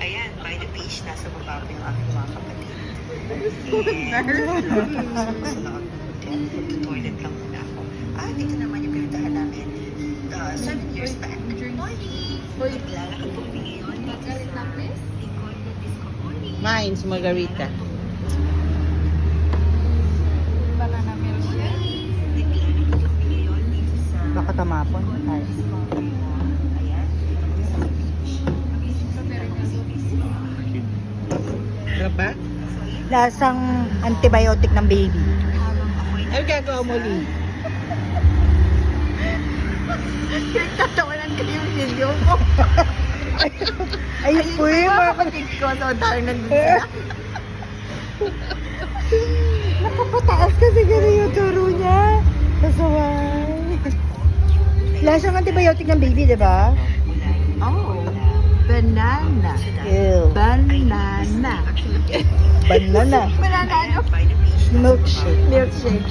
Ayan, by the beach, nasa baba po yung aking mga kapatid. Mag-toilet lang muna ako. Dito naman yung pinuntahan namin 7 years back. Morning! Naglalakad po kami ngayon. Margarita, please. Mine's margarita. Banana milkshake. Naglalakad po kami ngayon dito sa... Baka tamapon. Ay. Ayan, dito kami sa beach. Strawberry milkshake. Sarap ba? Lasang antibiotic ng baby. Ano gagawa mo, Lee? Tatawanan ko yung video mo. Ayun po yung mga kapatid ko. So, tayo nandun. Napapataas kasi gano'n yung turo niya. Kasaway. Lasang antibiotic ng baby, di ba? Oh, banana. Ew. Banana. Banana. Banana ano? By the beach. Milkshake. Milkshake.